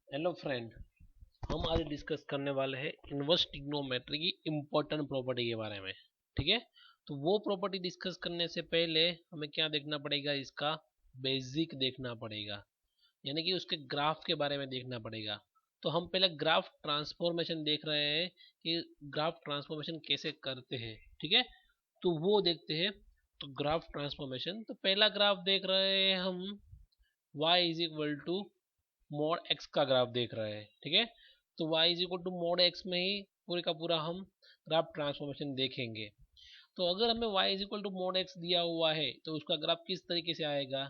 Hello friend, हम आज discuss करने वाले हैं इनवर्स ट्रिग्नोमेट्री की इम्पोर्टेंट प्रॉपर्टी के बारे में। ठीक है, तो वो प्रॉपर्टी डिस्कस करने से पहले हमें क्या देखना पड़ेगा, इसका बेसिक देखना पड़ेगा, यानी कि उसके ग्राफ के बारे में देखना पड़ेगा। तो हम पहले ग्राफ ट्रांसफॉर्मेशन देख रहे हैं कि ग्राफ ट्रांसफॉर्मेशन कैसे करते हैं। ठीक है, तो वो देखते हैं। तो ग्राफ ट्रांसफॉर्मेशन, तो पहला ग्राफ देख रहे हैं हम y is equal to mod x का ग्राफ देख रहे हैं। ठीक है, तो y is equal to mod x में ही पूरे का पूरा हम ग्राफ ट्रांसफॉर्मेशन देखेंगे। तो अगर हमें y is equal to mod x दिया हुआ है तो उसका ग्राफ किस तरीके से आएगा।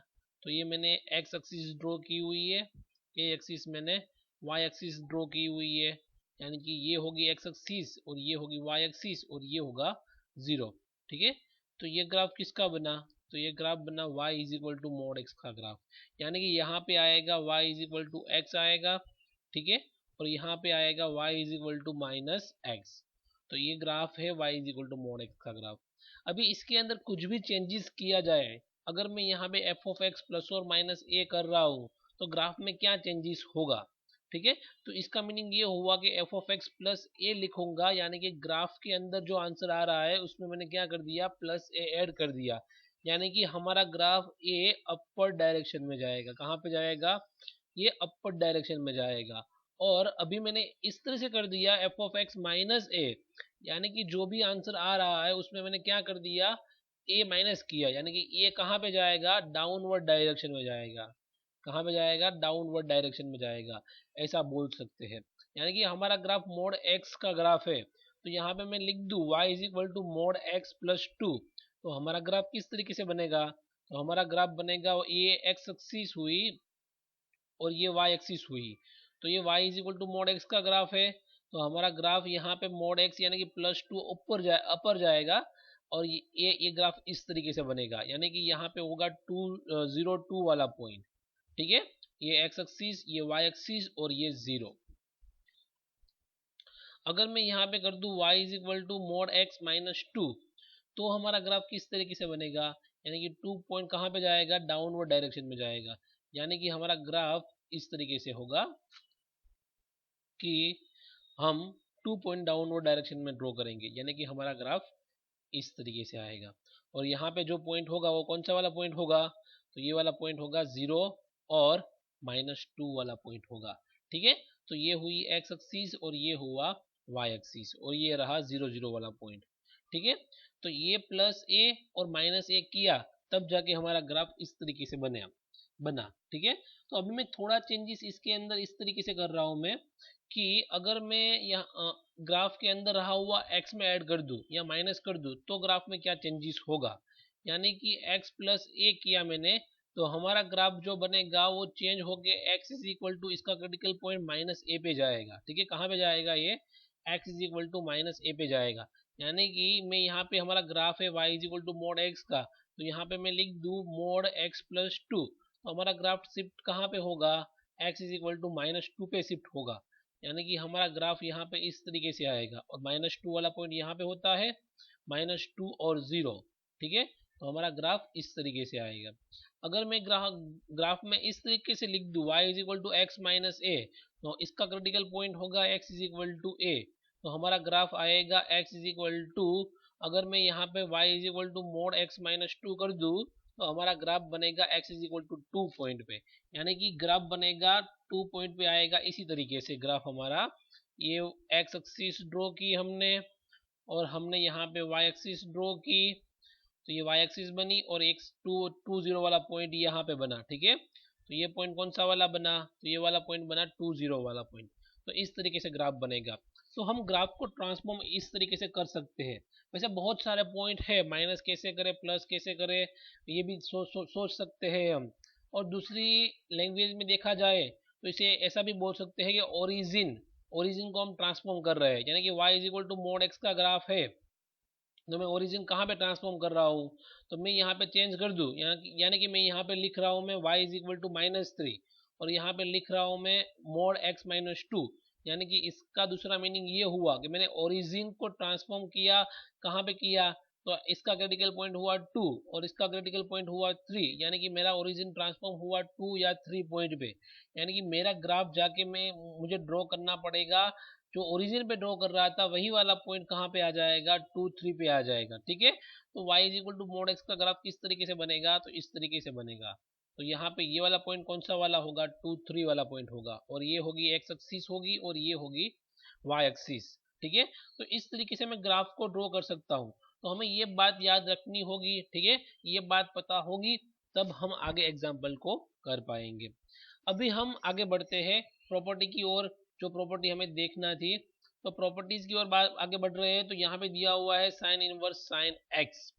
तो ये मैंने एक्स एक्सिस ड्रॉ की हुई है, ये एक्सिस मैंने y एक्सिस ड्रॉ की हुई है, यानी कि ये होगी एक्स एक्सिस और ये होगी y एक्सिस और ये होगा 0। ठीक है, तो ये ग्राफ किसका बना, तो ये ग्राफ बना y is equal to mod x का ग्राफ, यानी कि यहाँ पे आएगा y is equal to x आएगा। ठीक है, और यहाँ पे आएगा y is equal to minus x. तो ये ग्राफ है y is equal to mod x का ग्राफ। अभी इसके अंदर कुछ भी चेंजेस किया जाए, अगर मैं यहाँ पे एफ ऑफ एक्स प्लस और माइनस ए कर रहा हूँ तो ग्राफ में क्या चेंजेस होगा। ठीक है, तो इसका मीनिंग ये हुआ कि एफ ऑफ एक्स प्लस ए लिखूंगा, यानी कि ग्राफ के अंदर जो आंसर आ रहा है उसमें मैंने क्या कर दिया, प्लस ए ऐड कर दिया, यानी कि हमारा ग्राफ ए अपर डायरेक्शन में जाएगा। कहाँ पे जाएगा, ये अपर डायरेक्शन में जाएगा। और अभी मैंने इस तरह से कर दिया एफ ऑफ एक्स माइनस ए, यानी कि जो भी आंसर आ रहा है उसमें मैंने क्या कर दिया, ए माइनस किया, यानी कि ए कहाँ पे जाएगा, डाउनवर्ड डायरेक्शन में जाएगा। कहाँ पे जाएगा, डाउनवर्ड डायरेक्शन में जाएगा, ऐसा बोल सकते हैं। यानी कि हमारा ग्राफ मोड एक्स का ग्राफ है, तो यहाँ पे मैं लिख दूँ y is equal to mod x plus two, तो हमारा ग्राफ किस तरीके से बनेगा, तो हमारा ग्राफ बनेगा, ये एक्स एक्सिस हुई और ये y एक्सिस हुई, तो ये y is equal to mod x का ग्राफ है। तो हमारा ग्राफ यहाँ पे मोड एक्स यानी कि प्लस टू ऊपर जाए, अपर जाएगा, और ये ग्राफ इस तरीके से बनेगा, यानी कि यहाँ पे होगा 2 0 2 वाला पॉइंट। ठीक है, ये एक्स एक्सिस, ये y एक्सिस और ये 0। अगर मैं यहाँ पे कर दूँ y is equal to mod x minus two, तो हमारा ग्राफ किस तरीके से बनेगा, यानी कि 2 पॉइंट कहाँ पे जाएगा, डाउनवर्ड डायरेक्शन में जाएगा, यानी कि हमारा ग्राफ इस तरीके से होगा कि हम 2 पॉइंट डाउनवर्ड डायरेक्शन में ड्रॉ करेंगे, यानी कि हमारा ग्राफ इस तरीके से आएगा। और यहाँ पे जो पॉइंट होगा वो कौन सा वाला पॉइंट होगा, तो ये वाला पॉइंट होगा 0 और -2 वाला पॉइंट होगा। ठीक है, तो ये हुई एक्स एक्सिस और ये हुआ वाई एक्सिस और ये रहा 0 0 वाला पॉइंट। ठीक है, तो ये प्लस ए और माइनस ए किया तब जाके हमारा ग्राफ इस तरीके से बना। ठीक है, तो अभी मैं थोड़ा चेंजेस इसके अंदर इस तरीके से कर रहा हूं मैं, कि अगर मैं यहाँ ग्राफ के अंदर रहा हुआ x में ऐड कर दूं या माइनस कर दूं तो ग्राफ में क्या चेंजेस होगा, यानी कि x प्लस ए किया मैंने, तो हमारा ग्राफ जो बनेगा वो चेंज होके x इज इक्वल टू इसका क्रिटिकल पॉइंट माइनस ए पे जाएगा। ठीक है, कहाँ पे जाएगा, ये x is equal to minus a पे जाएगा, यानी कि मैं यहाँ पे हमारा ग्राफ है y is equal to mod x का, तो यहाँ पे मैं लिख दूँ मोड x प्लस टू, तो हमारा ग्राफ शिफ्ट कहाँ पे होगा, x इज इक्वल टू -2 पे शिफ्ट होगा, यानी कि हमारा ग्राफ यहाँ पे इस तरीके से आएगा और -2 वाला पॉइंट यहाँ पे होता है, -2 और 0। ठीक है, तो हमारा ग्राफ इस तरीके से आएगा। अगर मैं ग्राफ में इस तरीके से लिख दूँ y is equal to x minus a, तो इसका क्रिटिकल पॉइंट होगा x is equal to a, तो हमारा ग्राफ आएगा x इज इक्वल टू, अगर मैं यहाँ पे y is equal to mod x minus two कर दूँ तो हमारा ग्राफ बनेगा x is equal to 2 point पे, यानी कि ग्राफ बनेगा 2 पॉइंट पे आएगा। इसी तरीके से ग्राफ हमारा, ये x एक्सिस ड्रॉ की हमने और हमने यहाँ पे y एक्सिस ड्रॉ की, तो ये y एक्सिस बनी और एक 2 0 वाला पॉइंट यहाँ पे बना। ठीक है, तो ये पॉइंट कौन सा वाला बना, तो ये वाला पॉइंट बना 2 0 वाला पॉइंट। तो इस तरीके से ग्राफ बनेगा। तो हम ग्राफ को ट्रांसफॉर्म इस तरीके से कर सकते हैं। वैसे बहुत सारे पॉइंट है, माइनस कैसे करें, प्लस कैसे करें, ये भी सोच सकते हैं हम। और दूसरी लैंग्वेज में देखा जाए तो इसे ऐसा भी बोल सकते हैं कि ओरिजिन ओरिजिन को हम ट्रांसफॉर्म कर रहे हैं, यानी कि y is equal to mod x का ग्राफ है, तो मैं ओरिजिन कहाँ पे ट्रांसफॉर्म कर रहा हूँ, तो मैं यहाँ पे चेंज कर दूँ, यानी कि मैं यहाँ पे लिख रहा हूँ मैं y इज इक्वल टू -3 और यहाँ पे लिख रहा हूँ मैं मोड x माइनस टू, यानी कि इसका दूसरा मीनिंग ये हुआ कि मैंने ओरिजिन को ट्रांसफॉर्म किया, कहाँ पे किया, तो इसका क्रिटिकल पॉइंट हुआ 2 और इसका क्रिटिकल पॉइंट हुआ 3, यानी कि मेरा ओरिजिन ट्रांसफॉर्म हुआ 2 या 3 पॉइंट पे। यानी कि मेरा ग्राफ जाके मुझे ड्रॉ करना पड़ेगा, जो ओरिजिन पे ड्रॉ कर रहा था वही वाला पॉइंट कहाँ पे आ जाएगा, 2 3 पे आ जाएगा। ठीक है, तो y is equal to mod x का ग्राफ किस तरीके से बनेगा, तो इस तरीके से बनेगा। तो यहाँ पे ये वाला पॉइंट कौन सा वाला होगा, 2 3 वाला पॉइंट होगा, और ये होगी x एक्सिस होगी और ये होगी y एक्सिस। ठीक है, तो इस तरीके से मैं ग्राफ को ड्रॉ कर सकता हूँ। तो हमें ये बात याद रखनी होगी। ठीक है, ये बात पता होगी तब हम आगे एग्जाम्पल को कर पाएंगे। अभी हम आगे बढ़ते हैं प्रॉपर्टी की ओर, जो प्रॉपर्टी हमें देखना थी। तो प्रॉपर्टीज की ओर आगे बढ़ रहे हैं। तो यहाँ पे दिया हुआ है साइन इनवर्स साइन एक्स,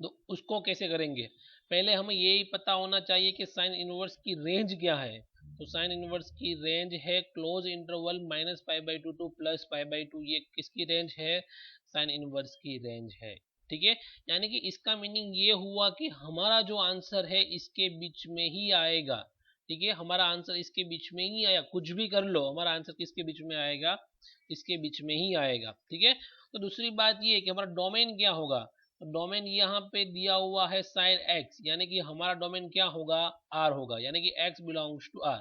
तो उसको कैसे करेंगे, पहले हमें यही पता होना चाहिए कि साइन इनवर्स की रेंज क्या है। तो साइन इनवर्स की रेंज है क्लोज इंटरवल -π/2 टू +π/2। ये किसकी रेंज है, साइन इनवर्स की रेंज है। ठीक है, यानी कि इसका मीनिंग ये हुआ कि हमारा जो आंसर है इसके बीच में ही आएगा। ठीक है, हमारा आंसर इसके बीच में ही आया, कुछ भी कर लो हमारा आंसर किसके बीच में आएगा, इसके बीच में ही आएगा। ठीक है, तो दूसरी बात ये है कि हमारा डोमेन क्या होगा। तो डोमेन यहाँ पे दिया हुआ है साइन एक्स, यानी कि हमारा डोमेन क्या होगा, आर होगा, यानी कि एक्स बिलोंग्स टू आर।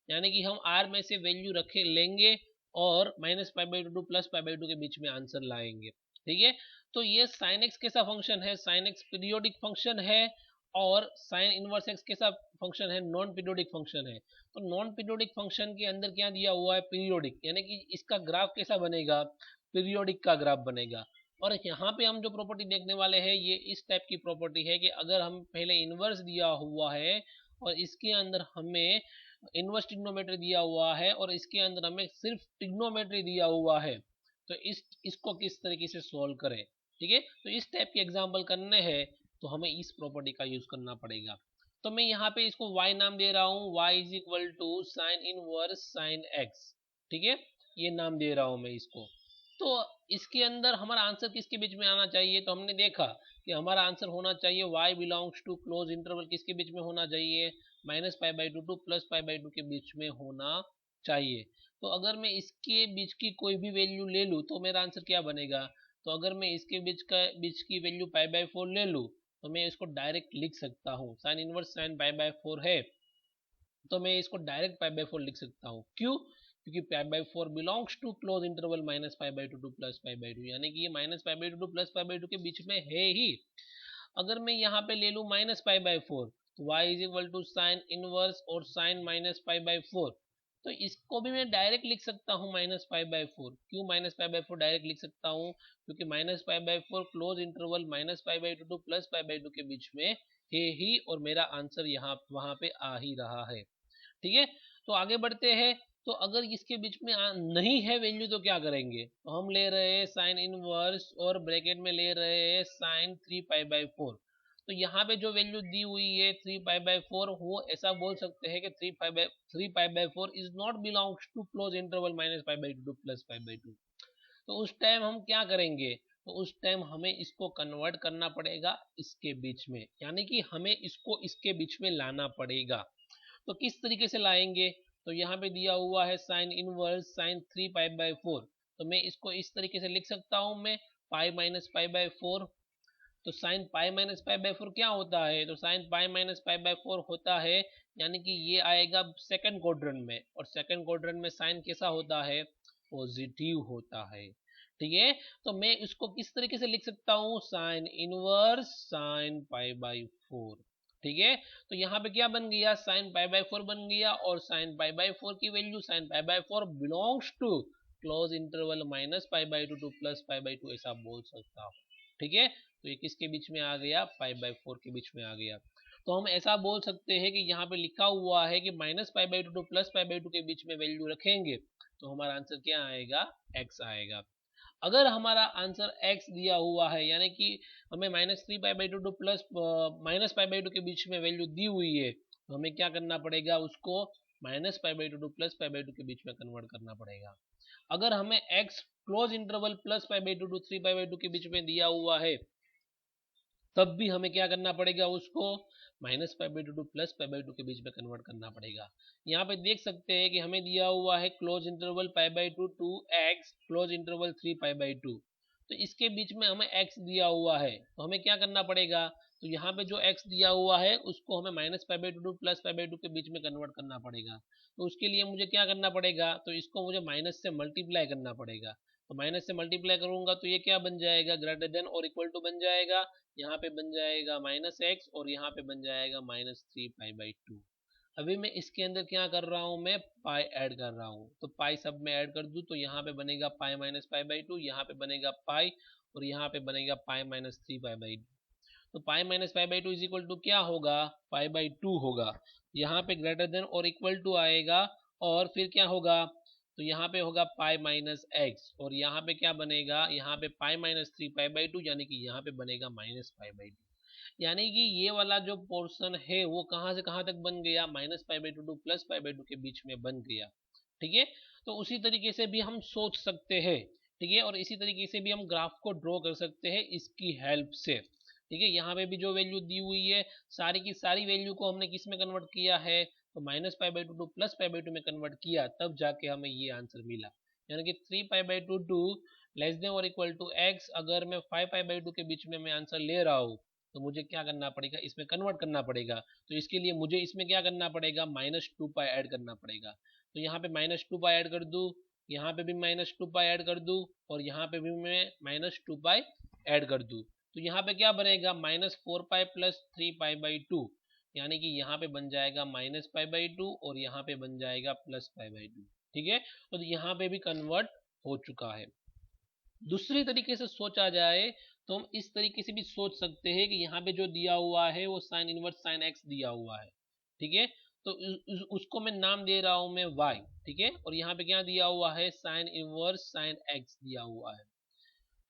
यानी कि हम आर में से वैल्यू रखे लेंगे और -π/2 टू +π/2 के बीच में आंसर लाएंगे। ठीक है, तो ये साइन एक्स कैसा फंक्शन है, साइन एक्स पीरियोडिक फंक्शन है, और साइन इनवर्स एक्स कैसा फंक्शन है, नॉन पीरियोडिक फंक्शन है। तो नॉन पीरियोडिक फंक्शन के अंदर क्या दिया हुआ है, पीरियोडिक, यानी कि इसका ग्राफ कैसा बनेगा, पीरियोडिक का ग्राफ बनेगा। और यहाँ पे हम जो प्रॉपर्टी देखने वाले हैं ये इस टाइप की प्रॉपर्टी है कि अगर हम पहले इनवर्स दिया हुआ है और इसके अंदर हमें इनवर्स ट्रिग्नोमेट्री दिया हुआ है और इसके अंदर हमें सिर्फ ट्रिग्नोमेट्री दिया हुआ है, तो इसको किस तरीके से सॉल्व करें। ठीक है, तो इस टाइप के एग्जाम्पल करने हैं तो हमें इस प्रॉपर्टी का यूज करना पड़ेगा। तो मैं यहाँ पे इसको y नाम दे रहा हूँ, y is equal to sine inverse sine x. ठीक है, ये नाम दे रहा हूँ मैं इसको। तो इसके अंदर हमारा आंसर किसके बीच में आना चाहिए, तो हमने देखा कि हमारा आंसर होना चाहिए y belongs to close interval किसके बीच में होना चाहिए, -π/2 टू +π/2 के बीच में होना चाहिए। तो अगर मैं इसके बीच की कोई भी वैल्यू ले लूँ तो मेरा आंसर क्या बनेगा, तो अगर मैं इसके बीच की वैल्यू π/4 ले लूँ तो मैं इसको डायरेक्ट लिख सकता हूँ, साइन इनवर्स साइन π/4 है तो मैं इसको डायरेक्ट π/4 लिख सकता हूँ। क्यों, क्योंकि π/4 belongs to close interval -π/2 to +π/2, यानी कि ये -π/2 टू +π/2 के बीच में है ही। अगर मैं यहाँ पे ले लूँ -π/4 तो y is equal to sine inverse और साइन -π/4, तो इसको भी मैं डायरेक्ट लिख सकता हूँ -π/4। क्यों -π/4 डायरेक्ट लिख सकता हूँ, क्योंकि -π/4 क्लोज इंटरवल -π/2 टू +π/2 के बीच में है ही, और मेरा आंसर यहाँ वहां पे आ ही रहा है। ठीक है, तो आगे बढ़ते हैं। तो अगर इसके बीच में नहीं है वैल्यू तो क्या करेंगे, तो हम ले रहे हैं साइन इनवर्स और ब्रैकेट में ले रहे हैं साइन 3π/4। तो यहाँ पे जो वैल्यू दी हुई है 3π/4, वो ऐसा बोल सकते हैं कि 3π/4 is not belongs to close interval -π/2 to +π/2। तो उस टाइम हम क्या करेंगे, तो उस टाइम हमें इसको कन्वर्ट करना पड़ेगा इसके बीच में, यानी कि हमें इसको इसके बीच में लाना पड़ेगा। तो किस तरीके से लाएंगे, तो यहाँ पे दिया हुआ है साइन इनवर्स साइन 3π/4, तो मैं इसको इस तरीके से लिख सकता हूँ मैं π-π/4। तो साइन π-π/4 क्या होता है, तो साइन π-π/4 होता है, यानी कि ये आएगा सेकंड क्वाड्रेंट में, और सेकंड क्वाड्रेंट में साइन कैसा होता है, पॉजिटिव होता है। ठीक है, तो मैं इसको किस तरीके से लिख सकता हूँ, साइन इनवर्स साइन π/4। ठीक है, तो यहाँ पे क्या बन गया, साइन π/4 बन गया, और साइन π/4 की value sine π/4 belongs to close interval -π/2 to +π/2 ऐसा बोल सकता हूँ। ठीक है, तो ये किसके बीच में आ गया, π/4 के बीच में आ गया। तो हम ऐसा बोल सकते हैं कि यहाँ पे लिखा हुआ है कि -π/2 टू +π/2 के बीच में वैल्यू रखेंगे तो हमारा आंसर क्या आएगा, x आएगा। अगर हमारा आंसर x दिया हुआ है, यानी कि हमें -3π/2 टू -π/2 के बीच में वैल्यू दी हुई है, तो हमें क्या करना पड़ेगा, उसको -π/2 टू +π/2 के बीच में कन्वर्ट करना पड़ेगा। अगर हमें x क्लोज इंटरवल +π/2 टू 3π/2 के बीच में दिया हुआ है, तब भी हमें क्या करना पड़ेगा, उसको -π/2 टू +π/2 के बीच में कन्वर्ट करना पड़ेगा। यहाँ पे देख सकते हैं कि हमें दिया हुआ है close interval π/2 to x close interval 3π/2, तो तो इसके बीच में हमें x दिया हुआ है, तो हमें क्या करना पड़ेगा, तो यहाँ पे जो x दिया हुआ है उसको हमें -π/2 टू +π/2 के बीच में कन्वर्ट करना पड़ेगा। तो उसके लिए मुझे क्या करना पड़ेगा, तो इसको मुझे माइनस से मल्टीप्लाई करना पड़ेगा। तो माइनस से मल्टीप्लाई करूंगा तो ये क्या बन जाएगा, ग्रेटर देन और इक्वल टू बन जाएगा, यहाँ पे बन जाएगा -x और यहाँ पे बन जाएगा -3π/2। अभी मैं इसके अंदर क्या कर रहा हूँ, मैं पाई ऐड कर रहा हूँ, तो पाई सब में ऐड कर दूँ तो यहाँ पे बनेगा पाई -π/2, यहाँ पे बनेगा पाई और यहाँ पे बनेगा पाई -3π/2। तो पाई -π/2 इज इक्वल टू क्या होगा, π/2 होगा। यहाँ पे ग्रेटर देन और इक्वल टू आएगा और फिर क्या होगा, तो यहाँ पे होगा पाई -x और यहाँ पे क्या बनेगा, यहाँ पे पाई -3π/2 यानी कि यहाँ पे बनेगा -π/2। यानी कि ये वाला जो पोर्शन है वो कहाँ से कहाँ तक बन गया, -π/2 टू +π/2 के बीच में बन गया। ठीक है, तो उसी तरीके से भी हम सोच सकते हैं। ठीक है, और इसी तरीके से भी हम ग्राफ को ड्रॉ कर सकते हैं इसकी हेल्प से। ठीक है, यहाँ पे भी जो वैल्यू दी हुई है सारी की सारी वैल्यू को हमने किस में कन्वर्ट किया है, तो -π/2 टू +π/2 में कन्वर्ट किया, तब जाके हमें ये आंसर मिला। यानी कि 3π/2 टू लेस देन और इक्वल टू x, अगर मैं 5π/2 के बीच में मैं आंसर ले रहा हूँ तो मुझे क्या करना पड़ेगा, इसमें कन्वर्ट करना पड़ेगा। तो इसके लिए मुझे इसमें क्या करना पड़ेगा, -2π ऐड करना पड़ेगा। तो यहाँ पे -2π ऐड कर दूँ, यहाँ पे भी -2π ऐड कर दूँ और यहाँ पे भी मैं -2π ऐड कर दूँ, तो यहाँ पे क्या बनेगा, -4π + 3π/2, यानी कि यहाँ पे बन जाएगा -π/2 और यहाँ पे बन जाएगा +π/2। ठीक है, तो यहाँ पे भी कन्वर्ट हो चुका है। दूसरी तरीके से सोचा जाए तो हम इस तरीके से भी सोच सकते हैं कि यहाँ पे जो दिया हुआ है वो साइन इनवर्स साइन x दिया हुआ है। ठीक है, तो उसको मैं नाम दे रहा हूँ मैं y। ठीक है, और यहाँ पे क्या दिया हुआ है, साइन इनवर्स साइन x दिया हुआ है।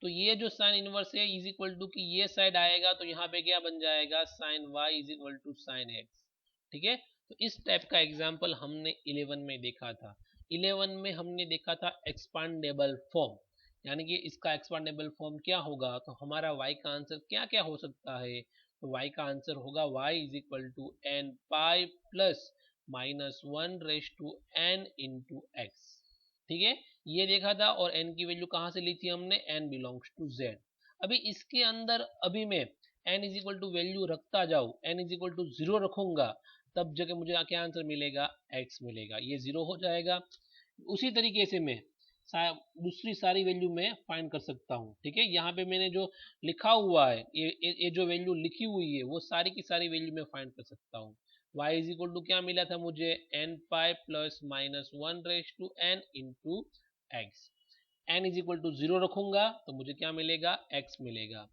तो ये जो साइन इनवर्स है इज इक्वल टू कि ये साइड आएगा तो यहाँ पे क्या बन जाएगा, sine y is equal to sine x। ठीक है, तो इस टाइप का एग्जाम्पल हमने 11 में देखा था। 11 में हमने देखा था एक्सपांडेबल फॉर्म, यानी कि इसका एक्सपांडेबल फॉर्म क्या होगा, तो हमारा y का आंसर क्या क्या हो सकता है, तो y का आंसर होगा y is equal to n pi plus -1/n into x। ठीक है, ये देखा था और n की वैल्यू कहाँ से ली थी हमने, n बिलोंग्स टू z। अभी इसके अंदर अभी मैं n is equal to value रखता जाऊँ, n इज इक्वल टू 0 रखूंगा, तब जगह मुझे क्या आंसर मिलेगा, x मिलेगा, ये 0 हो जाएगा। उसी तरीके से मैं दूसरी सारी वैल्यू में फाइंड कर सकता हूँ। ठीक है, यहाँ पे मैंने जो लिखा हुआ है ये जो वैल्यू लिखी हुई है वो सारी की सारी वैल्यू में फाइंड कर सकता हूँ। y इज इक्वल टू क्या मिला था मुझे, n pi plus -1/n into x. n is equal to 0 रखूंगा तो मुझे क्या मिलेगा, x मिलेगा।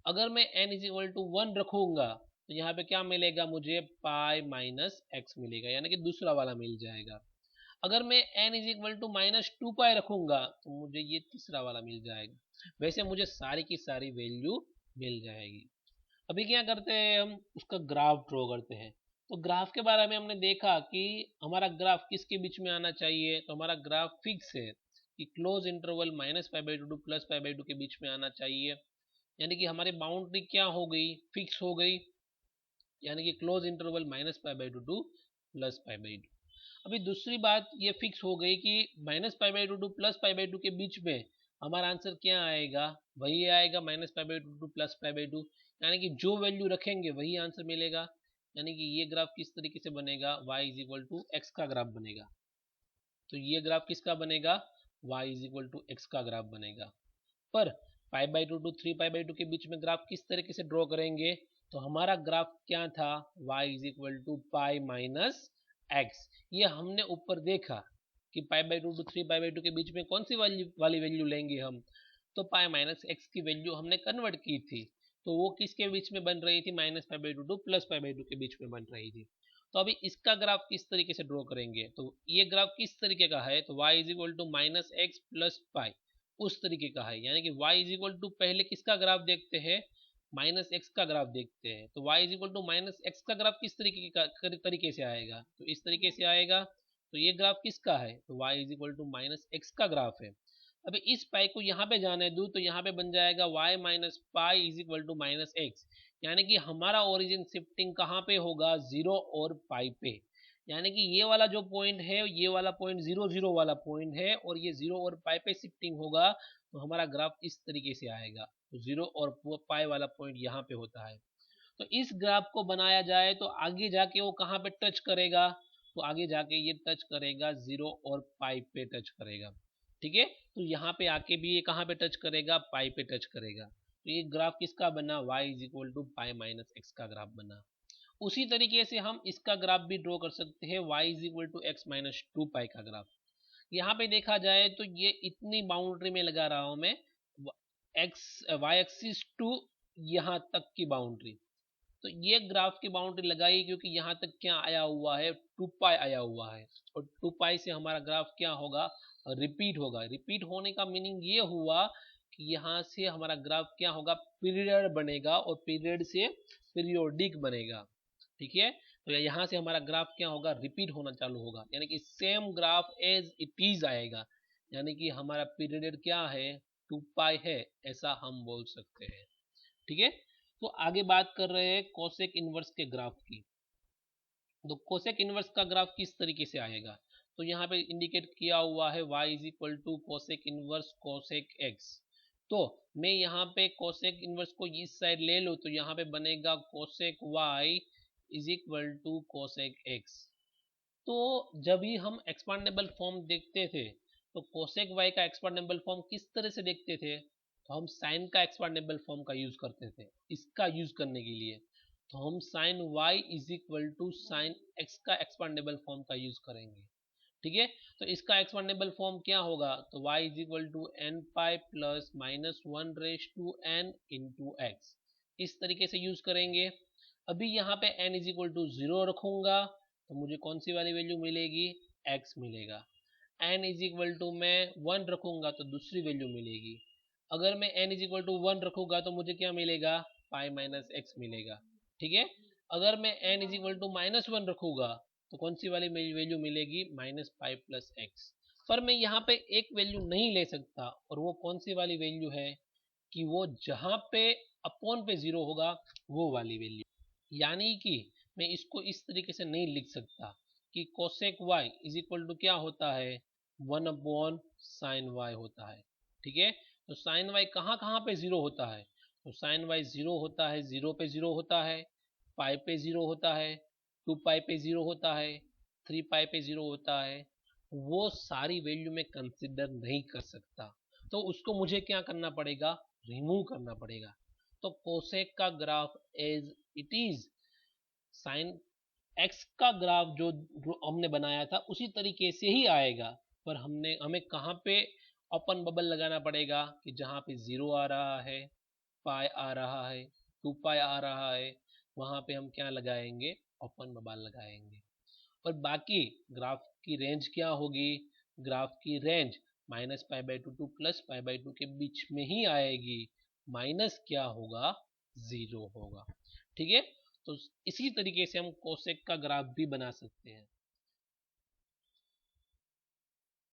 अगर मैं n इज इक्वल टू 1 रखूंगा तो यहाँ पे क्या मिलेगा मुझे, पाई माइनस x मिलेगा, यानी कि दूसरा वाला मिल जाएगा। अगर मैं n इज इक्वल टू -2π रखूंगा तो मुझे ये तीसरा वाला मिल जाएगा। वैसे मुझे सारी की सारी वैल्यू मिल जाएगी। अभी क्या करते हैं, हम उसका ग्राफ ड्रॉ करते हैं। तो ग्राफ के बारे में हमने देखा कि हमारा ग्राफ किसके बीच में आना चाहिए, तो हमारा ग्राफ फिक्स है कि क्लोज इंटरवल -π/2 टू +π/2 के बीच में आना चाहिए। यानी कि हमारी बाउंड्री क्या हो गई, फिक्स हो गई, यानी कि क्लोज इंटरवल -π/2 टू +π/2। अभी दूसरी बात ये फिक्स हो गई कि -π/2 टू +π/2 के बीच में हमारा आंसर क्या आएगा, वही आएगा -π/2 टू +π/2, यानी कि जो वैल्यू रखेंगे वही आंसर मिलेगा। यानी कि ये ग्राफ किस तरीके से बनेगा, y is equal to x का ग्राफ बनेगा। तो ये ग्राफ किसका बनेगा, y is equal to x का ग्राफ बनेगा। पर π/2 टू 3π/2 के बीच में ग्राफ किस तरीके से ड्रॉ करेंगे, तो हमारा ग्राफ क्या था, y is equal to pi minus x. ये हमने ऊपर देखा कि π/2 टू 3π/2 के बीच में कौन सी वाली वैल्यू लेंगे हम, तो पाई माइनस एक्स की वैल्यू हमने कन्वर्ट की थी, तो वो किसके बीच में बन रही थी, -π/2 टू +π/2 के बीच में बन रही थी। तो अभी इसका ग्राफ किस तरीके से ड्रॉ करेंगे, तो ये ग्राफ किस तरीके का है, तो y is equal to -x plus pi उस तरीके का है। यानी कि y इज इक्वल टू पहले किसका ग्राफ देखते हैं, -x का ग्राफ देखते हैं। तो y is equal to -x का ग्राफ किस तरीके से आएगा, तो इस तरीके से आएगा। तो ये ग्राफ किसका है, तो y is equal to -x का ग्राफ है। अभी इस पाई को यहाँ पे जाने दूं तो यहाँ पे बन जाएगा y minus pi is equal to -x, यानी कि हमारा ओरिजिन शिफ्टिंग कहाँ पे होगा, 0 और पाई पे। यानी कि ये वाला जो पॉइंट है, ये वाला पॉइंट 0 0 वाला पॉइंट है, और ये 0 और पाई पे शिफ्टिंग होगा तो हमारा ग्राफ इस तरीके से आएगा। तो 0 और पाई वाला पॉइंट यहाँ पे होता है। तो इस ग्राफ को बनाया जाए तो आगे जाके वो कहाँ पे टच करेगा, तो आगे जाके ये टच करेगा 0 और पाई पे टच करेगा। ठीक है, तो यहाँ पे आके भी ये कहाँ पे टच करेगा, पाई पे टच करेगा। तो ये ग्राफ किसका बना, y is equal to pi minus x का ग्राफ बना। उसी तरीके से हम इसका ग्राफ भी ड्रॉ कर सकते हैं, y is equal to x minus 2 pi का ग्राफ। यहाँ पे देखा जाए तो ये इतनी बाउंड्री में लगा रहा हूं मैं, y एक्सिस टू यहाँ तक की बाउंड्री। तो ये ग्राफ की बाउंड्री लगाई क्योंकि यहाँ तक क्या आया हुआ है, 2 पाई आया हुआ है, और 2 पाई से हमारा ग्राफ क्या होगा, रिपीट होगा। रिपीट होने का मीनिंग ये हुआ कि यहाँ से हमारा ग्राफ क्या होगा, पीरियड बनेगा, और पीरियड से पीरियोडिक बनेगा। ठीक है, तो यहाँ से हमारा ग्राफ क्या होगा, रिपीट होना चालू होगा, यानी कि same graph as it is आएगा, यानी कि हमारा पीरियड क्या है, 2 पाई है, ऐसा हम बोल सकते हैं। ठीक है, तो आगे बात कर रहे हैं कोसेक इनवर्स के ग्राफ की। तो कोसेक इनवर्स का ग्राफ किस तरीके से आएगा, तो यहाँ पे इंडिकेट किया हुआ है y is equal to cosec inverse cosec x। तो मैं यहाँ पे कोसेक इनवर्स को इस साइड ले लूँ तो यहाँ पे बनेगा cosec y is equal to cosec x। तो जब भी हम एक्सपांडेबल फॉर्म देखते थे तो कोसेक y का एक्सपांडेबल फॉर्म किस तरह से देखते थे, तो हम साइन का एक्सपांडेबल फॉर्म का यूज करते थे। इसका यूज करने के लिए तो हम sine y is equal to sine x का एक्सपांडेबल फॉर्म का यूज करेंगे। ठीक है, तो इसका एक्सपांडेबल फॉर्म क्या होगा, तो y is equal to n pi plus minus 1 raise to n into x, इस तरीके से यूज करेंगे। अभी यहाँ पे n इज इक्वल टू 0 रखूंगा तो मुझे कौन सी वाली वैल्यू मिलेगी, x मिलेगा। n इज इक्वल टू मैं 1 रखूंगा तो दूसरी वैल्यू मिलेगी। अगर मैं n इज इक्वल टू 1 रखूंगा तो मुझे क्या मिलेगा, पाई माइनस एक्स मिलेगा। ठीक है, अगर मैं n is equal to minus 1 रखूंगा तो कौन सी वाली वैल्यू मिलेगी, माइनस पाई प्लस एक्स। पर मैं यहाँ पे एक वैल्यू नहीं ले सकता, और वो कौन सी वाली वैल्यू है, कि वो जहां पे अपॉन पे 0 होगा वो वाली वैल्यू। यानी कि मैं इसको इस तरीके से नहीं लिख सकता कि cosec y is equal to क्या होता है, 1 अपॉन साइन y होता है। ठीक है, तो साइन y कहाँ कहाँ पे 0 होता है, तो साइन y 0 होता है, 0 पे 0 होता है, पाई पे 0 होता है, 2 पाई पे 0 होता है, 3 पाई पे 0 होता है। वो सारी वैल्यू में कंसिडर नहीं कर सकता, तो उसको मुझे क्या करना पड़ेगा, रिमूव करना पड़ेगा। तो कोसेक का graph as it is, sine x का ग्राफ जो हमने बनाया था उसी तरीके से ही आएगा, पर हमें कहाँ पे ओपन बबल लगाना पड़ेगा, कि जहाँ पे 0 आ रहा है, पाई आ रहा है, 2 पाई आ रहा है, वहां पे हम क्या लगाएंगे, ओपन बबल लगाएंगे। और बाकी ग्राफ की रेंज क्या होगी, ग्राफ की range minus pi by two plus pi by two के बीच में ही आएगी, माइनस क्या होगा, 0 होगा। ठीक है, तो इसी तरीके से हम कोसेक का ग्राफ भी बना सकते हैं।